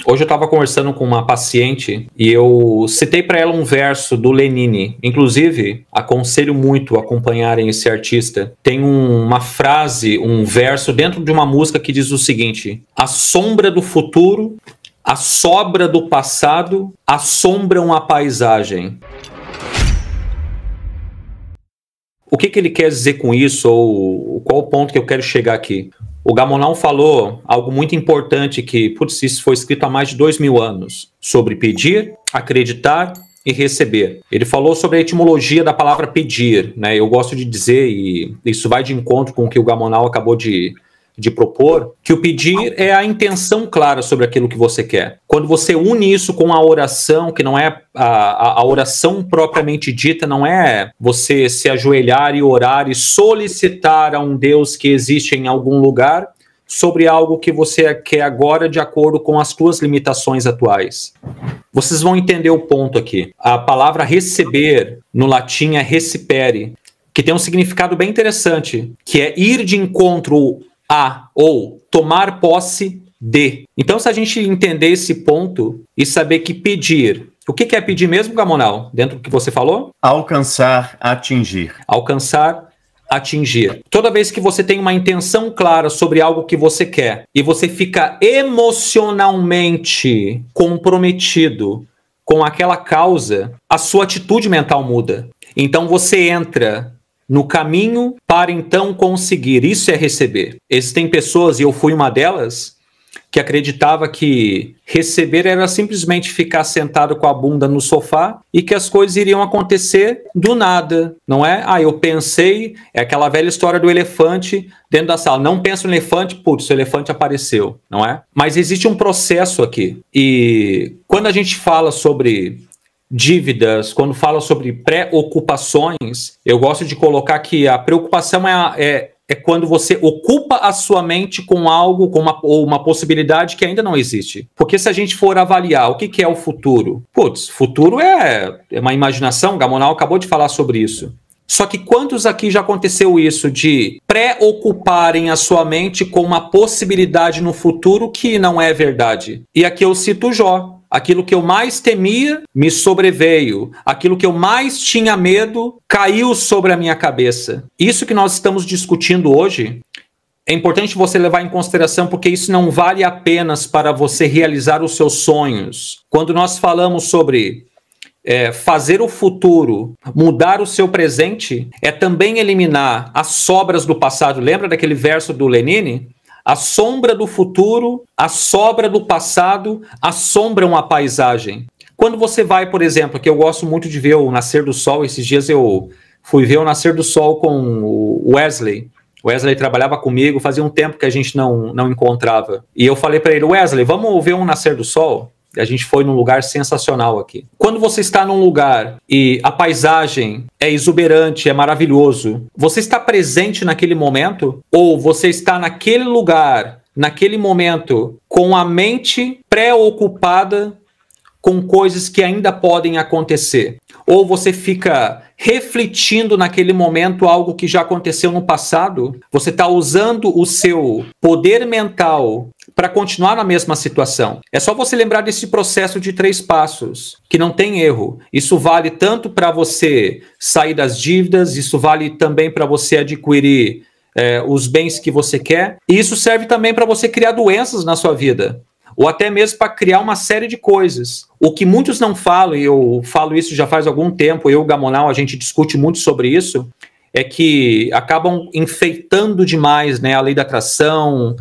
Hoje eu estava conversando com uma paciente e eu citei para ela um verso do Lenine. Inclusive, aconselho muito acompanharem esse artista. Tem uma frase, um verso dentro de uma música que diz o seguinte: a sombra do futuro, a sobra do passado assombram a paisagem. O que ele quer dizer com isso, ou qual o ponto que eu quero chegar aqui? O Gamonal falou algo muito importante que, putz, isso foi escrito há mais de 2000 anos, sobre pedir, acreditar e receber. Ele falou sobre a etimologia da palavra pedir, né? Eu gosto de dizer, e isso vai de encontro com o que o Gamonal acabou de propor, que o pedir é a intenção clara sobre aquilo que você quer. Quando você une isso com a oração, que não é a oração propriamente dita, não é você se ajoelhar e orar e solicitar a um Deus que existe em algum lugar sobre algo que você quer agora de acordo com as suas limitações atuais. Vocês vão entender o ponto aqui. A palavra receber no latim é recipere, que tem um significado bem interessante, que é ir de encontro a, ou tomar posse de. Então, se a gente entender esse ponto e saber que pedir, o que é pedir mesmo, Gamonal? Dentro do que você falou? Alcançar, atingir. Alcançar, atingir. Toda vez que você tem uma intenção clara sobre algo que você quer e você fica emocionalmente comprometido com aquela causa, a sua atitude mental muda. Então, você entra no caminho para então conseguir. Isso é receber. Existem pessoas, e eu fui uma delas, que acreditava que receber era simplesmente ficar sentado com a bunda no sofá e que as coisas iriam acontecer do nada, não é? Eu pensei, é aquela velha história do elefante dentro da sala. Não pensa no elefante, putz, o elefante apareceu, não é? Mas existe um processo aqui. E quando a gente fala sobre dívidas, quando fala sobre preocupações, eu gosto de colocar que a preocupação é quando você ocupa a sua mente com algo, com uma possibilidade que ainda não existe. Porque se a gente for avaliar o que é o futuro, putz, futuro é uma imaginação, o Gamonal acabou de falar sobre isso. Só que quantos aqui já aconteceu isso de preocuparem a sua mente com uma possibilidade no futuro que não é verdade? E aqui eu cito Jó. Aquilo que eu mais temia me sobreveio. Aquilo que eu mais tinha medo caiu sobre a minha cabeça. Isso que nós estamos discutindo hoje é importante você levar em consideração, porque isso não vale apenas para você realizar os seus sonhos. Quando nós falamos sobre fazer o futuro, mudar o seu presente, é também eliminar as sobras do passado. Lembra daquele verso do Lenine? A sombra do futuro, a sobra do passado assombram a paisagem. Quando você vai, por exemplo, que eu gosto muito de ver o nascer do sol, esses dias eu fui ver o nascer do sol com o Wesley. O Wesley trabalhava comigo, fazia um tempo que a gente não encontrava. E eu falei para ele, Wesley, vamos ver um nascer do sol? A gente foi num lugar sensacional aqui. Quando você está num lugar e a paisagem é exuberante, é maravilhoso, você está presente naquele momento? Ou você está naquele lugar, naquele momento, com a mente preocupada com coisas que ainda podem acontecer? Ou você fica refletindo naquele momento algo que já aconteceu no passado? Você está usando o seu poder mental para continuar na mesma situação. É só você lembrar desse processo de 3 passos, que não tem erro. Isso vale tanto para você sair das dívidas, isso vale também para você adquirir os bens que você quer, e isso serve também para você criar doenças na sua vida, ou até mesmo para criar uma série de coisas. O que muitos não falam, e eu falo isso já faz algum tempo, eu e o Gamonal, a gente discute muito sobre isso, é que acabam enfeitando demais, né, a lei da atração.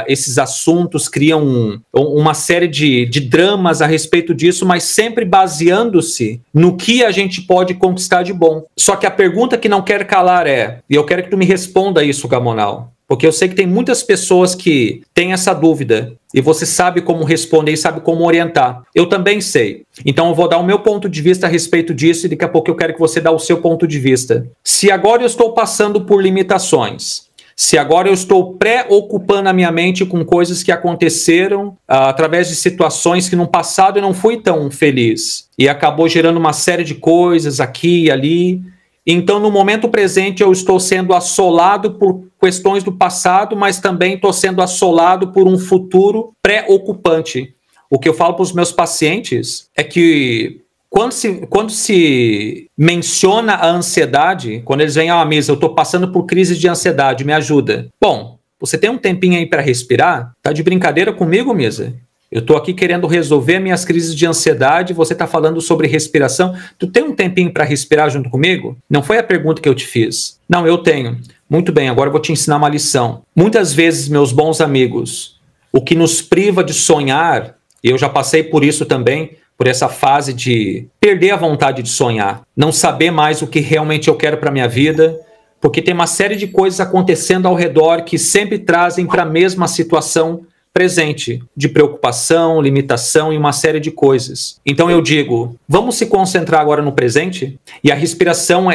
Esses assuntos criam uma série de dramas a respeito disso, mas sempre baseando-se no que a gente pode conquistar de bom. Só que a pergunta que não quer calar e eu quero que tu me responda isso, Gamonal, porque eu sei que tem muitas pessoas que têm essa dúvida, e você sabe como responder e sabe como orientar. Eu também sei. Então eu vou dar o meu ponto de vista a respeito disso, e daqui a pouco eu quero que você dê o seu ponto de vista. Se agora eu estou passando por limitações, se agora eu estou preocupando a minha mente com coisas que aconteceram através de situações que no passado eu não fui tão feliz, e acabou gerando uma série de coisas aqui e ali, então no momento presente eu estou sendo assolado por questões do passado, mas também estou sendo assolado por um futuro preocupante. O que eu falo para os meus pacientes é que quando se menciona a ansiedade, quando eles vêm à mesa, eu estou passando por crise de ansiedade, me ajuda. Bom, você tem um tempinho aí para respirar? Tá de brincadeira comigo, mesa? Eu estou aqui querendo resolver minhas crises de ansiedade, você está falando sobre respiração. Tu tem um tempinho para respirar junto comigo? Não foi a pergunta que eu te fiz. Não, eu tenho. Muito bem, agora eu vou te ensinar uma lição. Muitas vezes, meus bons amigos, o que nos priva de sonhar, e eu já passei por isso também, por essa fase de perder a vontade de sonhar, não saber mais o que realmente eu quero para a minha vida, porque tem uma série de coisas acontecendo ao redor que sempre trazem para a mesma situação presente, de preocupação, limitação e uma série de coisas. Então eu digo, vamos se concentrar agora no presente, e a respiração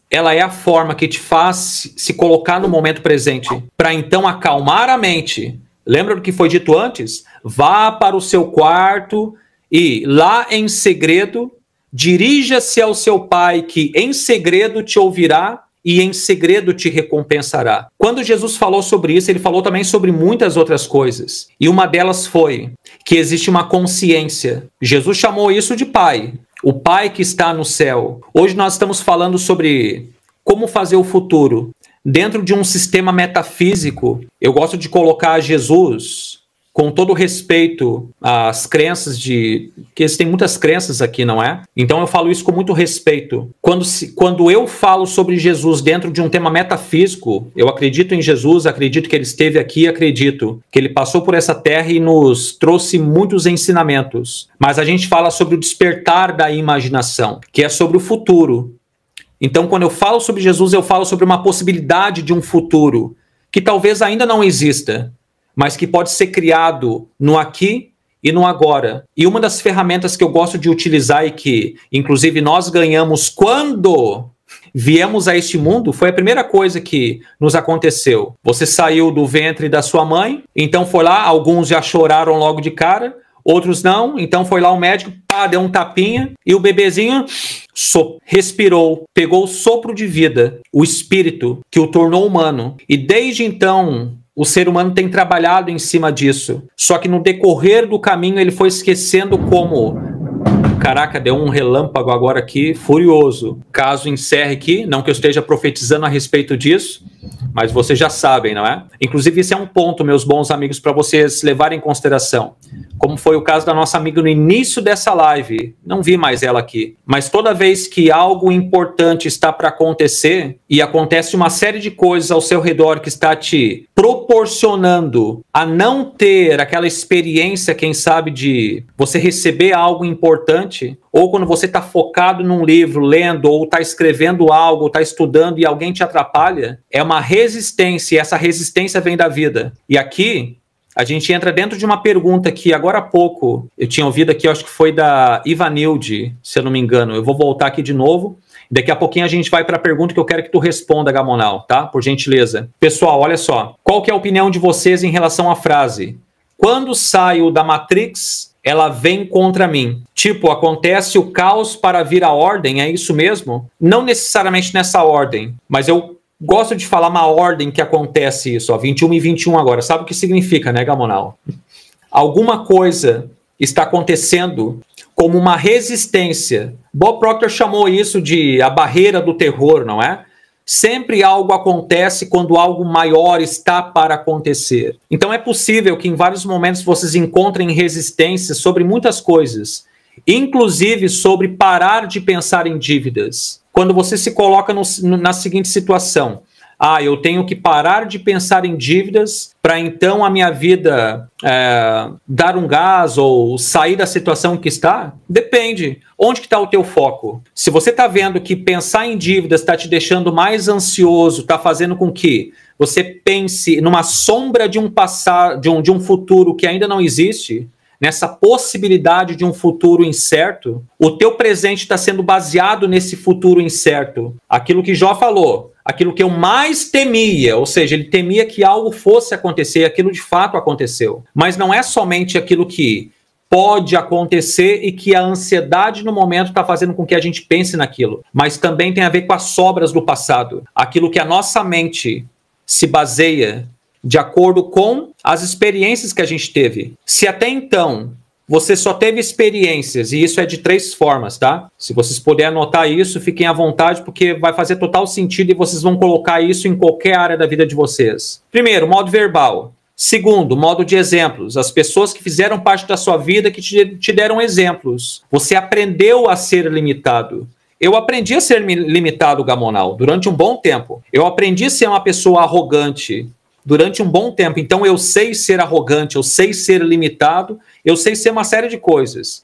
ela é a forma que te faz se colocar no momento presente, para então acalmar a mente. Lembra do que foi dito antes? Vá para o seu quarto e lá em segredo, dirija-se ao seu pai que em segredo te ouvirá e em segredo te recompensará. Quando Jesus falou sobre isso, ele falou também sobre muitas outras coisas. E uma delas foi que existe uma consciência. Jesus chamou isso de Pai, o Pai que está no céu. Hoje nós estamos falando sobre como fazer o futuro. Dentro de um sistema metafísico, eu gosto de colocar Jesus, com todo respeito às crenças que eles têm muitas crenças aqui, não é? Então eu falo isso com muito respeito. Quando eu falo sobre Jesus dentro de um tema metafísico, eu acredito em Jesus, acredito que ele esteve aqui, acredito que ele passou por essa terra e nos trouxe muitos ensinamentos. Mas a gente fala sobre o despertar da imaginação, que é sobre o futuro. Então quando eu falo sobre Jesus, eu falo sobre uma possibilidade de um futuro que talvez ainda não exista, mas que pode ser criado no aqui e no agora. E uma das ferramentas que eu gosto de utilizar e que, inclusive, nós ganhamos quando viemos a este mundo, foi a primeira coisa que nos aconteceu. Você saiu do ventre da sua mãe, então foi lá, alguns já choraram logo de cara, outros não, então foi lá o médico, pá, deu um tapinha, e o bebezinho respirou, pegou o sopro de vida, o espírito que o tornou humano. E desde então, o ser humano tem trabalhado em cima disso. Só que no decorrer do caminho ele foi esquecendo como... Caraca, deu um relâmpago agora aqui, furioso. Caso encerre aqui, não que eu esteja profetizando a respeito disso, mas vocês já sabem, não é? Inclusive, esse é um ponto, meus bons amigos, para vocês levarem em consideração. Como foi o caso da nossa amiga no início dessa live. Não vi mais ela aqui. Mas toda vez que algo importante está para acontecer, e acontece uma série de coisas ao seu redor que está te proporcionando a não ter aquela experiência, quem sabe, de você receber algo importante, ou quando você está focado num livro, lendo, ou está escrevendo algo, ou está estudando e alguém te atrapalha, é uma resistência, e essa resistência vem da vida. E aqui, a gente entra dentro de uma pergunta que agora há pouco, eu tinha ouvido aqui, eu acho que foi da Ivanilde, se eu não me engano. Eu vou voltar aqui de novo. Daqui a pouquinho a gente vai para a pergunta que eu quero que tu responda, Gamonal, tá? Por gentileza. Pessoal, olha só. Qual que é a opinião de vocês em relação à frase? Quando saio da Matrix, ela vem contra mim. Tipo, acontece o caos para vir a ordem, é isso mesmo? Não necessariamente nessa ordem, mas eu gosto de falar uma ordem que acontece isso, ó, 21 e 21 agora. Sabe o que significa, né, Gamonal? Alguma coisa está acontecendo como uma resistência. Bob Proctor chamou isso de a barreira do terror, não é? Sempre algo acontece quando algo maior está para acontecer. Então é possível que em vários momentos vocês encontrem resistência sobre muitas coisas, inclusive sobre parar de pensar em dívidas. Quando você se coloca na seguinte situação: eu tenho que parar de pensar em dívidas para então a minha vida dar um gás ou sair da situação que está? Depende. Onde que está o teu foco? Se você está vendo que pensar em dívidas está te deixando mais ansioso, está fazendo com que você pense numa sombra de um passado, de um futuro que ainda não existe, nessa possibilidade de um futuro incerto, o teu presente está sendo baseado nesse futuro incerto. Aquilo que Jó falou, aquilo que eu mais temia, ou seja, ele temia que algo fosse acontecer, e aquilo de fato aconteceu. Mas não é somente aquilo que pode acontecer e que a ansiedade no momento está fazendo com que a gente pense naquilo, mas também tem a ver com as sobras do passado, aquilo que a nossa mente se baseia de acordo com as experiências que a gente teve. Se até então você só teve experiências, e isso é de 3 formas, tá? Se vocês puderem anotar isso, fiquem à vontade, porque vai fazer total sentido e vocês vão colocar isso em qualquer área da vida de vocês. Primeiro, modo verbal. Segundo, modo de exemplos. As pessoas que fizeram parte da sua vida, que te deram exemplos. Você aprendeu a ser limitado. Eu aprendi a ser limitado, Gamonal, durante um bom tempo. Eu aprendi a ser uma pessoa arrogante durante um bom tempo. Então eu sei ser arrogante, eu sei ser limitado, eu sei ser uma série de coisas.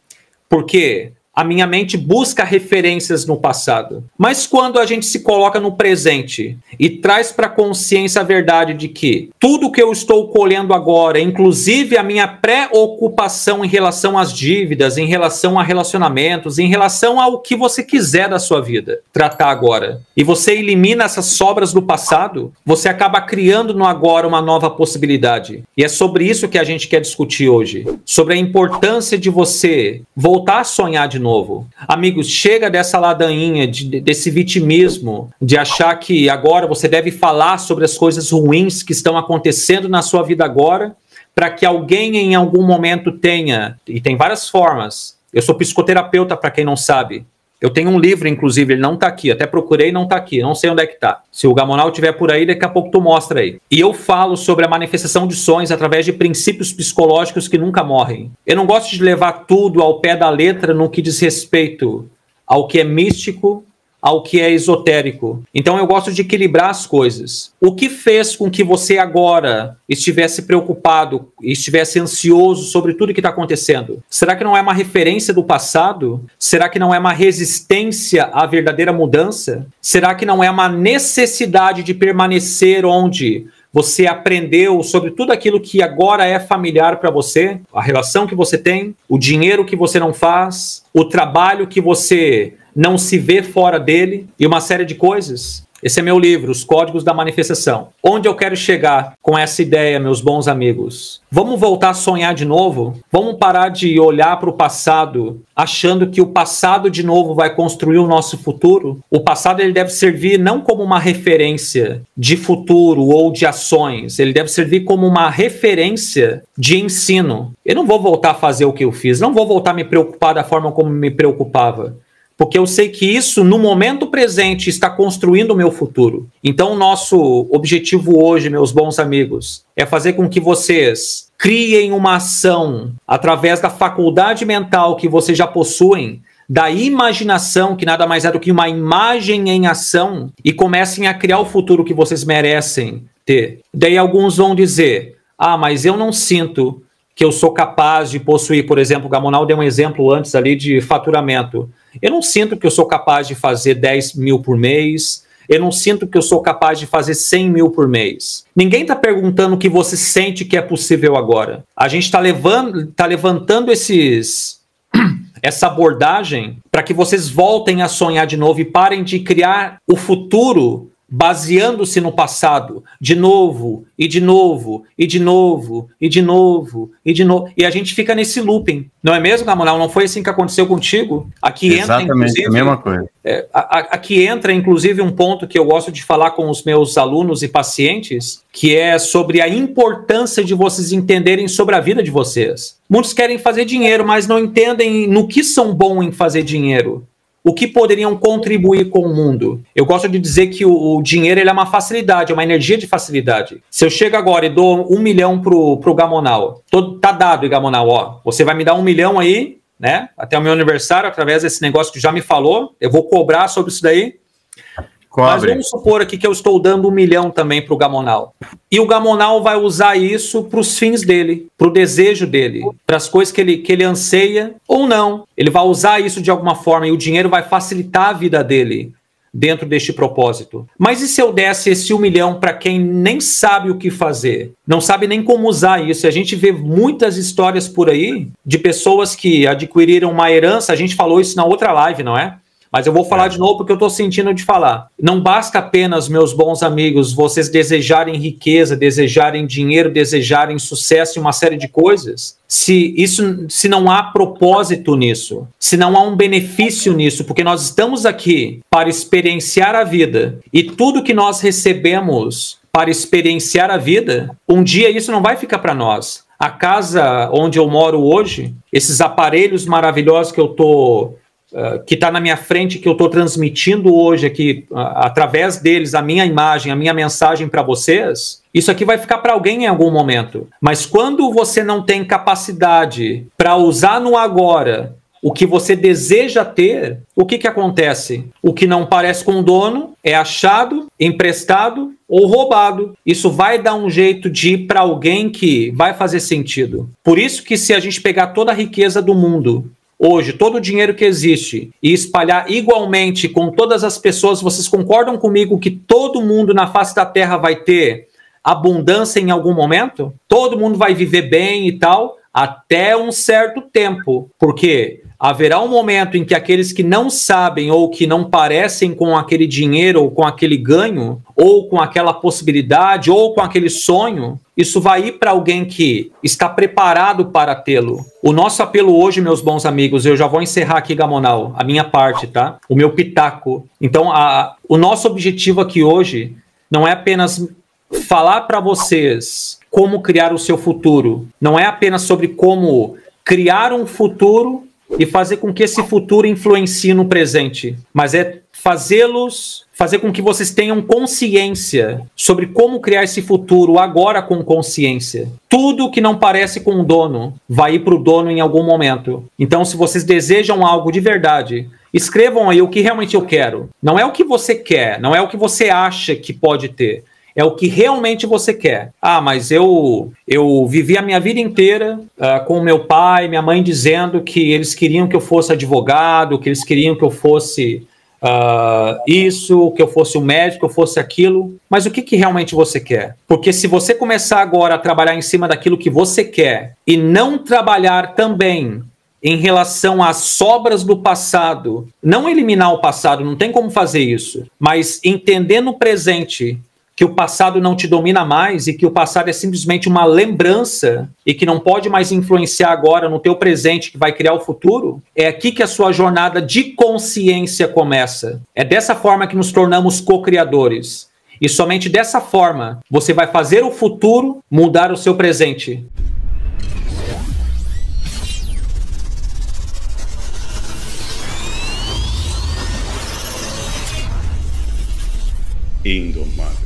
Por quê? A minha mente busca referências no passado. Mas quando a gente se coloca no presente e traz para a consciência a verdade de que tudo que eu estou colhendo agora, inclusive a minha preocupação em relação às dívidas, em relação a relacionamentos, em relação ao que você quiser da sua vida, tratar agora, e você elimina essas sobras do passado, você acaba criando no agora uma nova possibilidade. E é sobre isso que a gente quer discutir hoje. Sobre a importância de você voltar a sonhar de novo. Amigos, chega dessa ladainha, desse vitimismo, de achar que agora você deve falar sobre as coisas ruins que estão acontecendo na sua vida agora, para que alguém em algum momento tenha, e tem várias formas. Eu sou psicoterapeuta, para quem não sabe. Eu tenho um livro, inclusive, ele não está aqui. Até procurei, não está aqui. Não sei onde é que está. Se o Gamonal estiver por aí, daqui a pouco tu mostra aí. E eu falo sobre a manifestação de sonhos através de princípios psicológicos que nunca morrem. Eu não gosto de levar tudo ao pé da letra no que diz respeito ao que é místico, ao que é esotérico. Então eu gosto de equilibrar as coisas. O que fez com que você agora estivesse preocupado, estivesse ansioso sobre tudo que está acontecendo? Será que não é uma referência do passado? Será que não é uma resistência à verdadeira mudança? Será que não é uma necessidade de permanecer onde você aprendeu sobre tudo aquilo que agora é familiar para você? A relação que você tem, o dinheiro que você não faz, o trabalho que você não se vê fora dele e uma série de coisas. Esse é meu livro, Os Códigos da Manifestação. Onde eu quero chegar com essa ideia, meus bons amigos? Vamos voltar a sonhar de novo? Vamos parar de olhar para o passado achando que o passado de novo vai construir o nosso futuro? O passado ele deve servir não como uma referência de futuro ou de ações. Ele deve servir como uma referência de ensino. Eu não vou voltar a fazer o que eu fiz. Não vou voltar a me preocupar da forma como me preocupava. Porque eu sei que isso, no momento presente, está construindo o meu futuro. Então, o nosso objetivo hoje, meus bons amigos, é fazer com que vocês criem uma ação através da faculdade mental que vocês já possuem, da imaginação, que nada mais é do que uma imagem em ação, e comecem a criar o futuro que vocês merecem ter. Daí alguns vão dizer, mas eu não sinto que eu sou capaz de possuir, por exemplo, o Gamonal deu um exemplo antes ali de faturamento. Eu não sinto que eu sou capaz de fazer 10 mil por mês. Eu não sinto que eu sou capaz de fazer 100 mil por mês. Ninguém está perguntando o que você sente que é possível agora. A gente está levantando essa abordagem para que vocês voltem a sonhar de novo e parem de criar o futuro baseando-se no passado, de novo, e de novo, e de novo, e de novo, e de novo. E a gente fica nesse looping. Não é mesmo, Gamonal? Não foi assim que aconteceu contigo? Aqui exatamente, a mesma coisa. Aqui entra, inclusive, um ponto que eu gosto de falar com os meus alunos e pacientes, que é sobre a importância de vocês entenderem sobre a vida de vocês. Muitos querem fazer dinheiro, mas não entendem no que são bons em fazer dinheiro. O que poderiam contribuir com o mundo? Eu gosto de dizer que o dinheiro ele é uma facilidade, é uma energia de facilidade. Se eu chego agora e dou 1 milhão pro Gamonal, tá dado, Gamonal, ó, você vai me dar 1 milhão aí, né? Até o meu aniversário, através desse negócio que já me falou, eu vou cobrar sobre isso daí. Cobre. Mas vamos supor aqui que eu estou dando 1 milhão também para o Gamonal. E o Gamonal vai usar isso para os fins dele, para o desejo dele, para as coisas que ele anseia ou não. Ele vai usar isso de alguma forma e o dinheiro vai facilitar a vida dele dentro deste propósito. Mas e se eu desse esse 1 milhão para quem nem sabe o que fazer? Não sabe nem como usar isso. A gente vê muitas histórias por aí de pessoas que adquiriram uma herança. A gente falou isso na outra live, não é? Mas eu vou falar de novo porque eu estou sentindo de falar. Não basta apenas, meus bons amigos, vocês desejarem riqueza, desejarem dinheiro, desejarem sucesso e uma série de coisas, se não há propósito nisso, se não há um benefício nisso, porque nós estamos aqui para experienciar a vida e tudo que nós recebemos para experienciar a vida, um dia isso não vai ficar para nós. A casa onde eu moro hoje, esses aparelhos maravilhosos que eu tô, que está na minha frente, que eu estou transmitindo hoje aqui, através deles, a minha imagem, a minha mensagem para vocês, isso aqui vai ficar para alguém em algum momento. Mas quando você não tem capacidade para usar no agora o que você deseja ter, o que acontece? O que não parece com o dono é achado, emprestado ou roubado. Isso vai dar um jeito de ir para alguém que vai fazer sentido. Por isso que se a gente pegar toda a riqueza do mundo, hoje, todo o dinheiro que existe, e espalhar igualmente com todas as pessoas, vocês concordam comigo que todo mundo na face da Terra vai ter abundância em algum momento? Todo mundo vai viver bem e tal, até um certo tempo. Porque haverá um momento em que aqueles que não sabem ou que não parecem com aquele dinheiro ou com aquele ganho, ou com aquela possibilidade, ou com aquele sonho, isso vai ir para alguém que está preparado para tê-lo. O nosso apelo hoje, meus bons amigos, eu já vou encerrar aqui, Gamonal, a minha parte, tá? O meu pitaco. Então, o nosso objetivo aqui hoje não é apenas falar para vocês como criar o seu futuro. Não é apenas sobre como criar um futuro e fazer com que esse futuro influencie no presente, mas é fazer com que vocês tenham consciência sobre como criar esse futuro agora com consciência. Tudo que não parece com o dono vai ir para o dono em algum momento. Então, se vocês desejam algo de verdade, escrevam aí o que realmente eu quero. Não é o que você quer, não é o que você acha que pode ter. É o que realmente você quer. Ah, mas eu vivi a minha vida inteira com meu pai e minha mãe dizendo que eles queriam que eu fosse advogado, que eles queriam que eu fosse isso, que eu fosse um médico, que eu fosse aquilo. Mas o que realmente você quer? Porque se você começar agora a trabalhar em cima daquilo que você quer e não trabalhar também em relação às sobras do passado, não eliminar o passado, não tem como fazer isso, mas entender no presente que o passado não te domina mais e que o passado é simplesmente uma lembrança e que não pode mais influenciar agora no teu presente que vai criar o futuro, é aqui que a sua jornada de consciência começa. É dessa forma que nos tornamos co-criadores. E somente dessa forma você vai fazer o futuro mudar o seu presente. Indomar.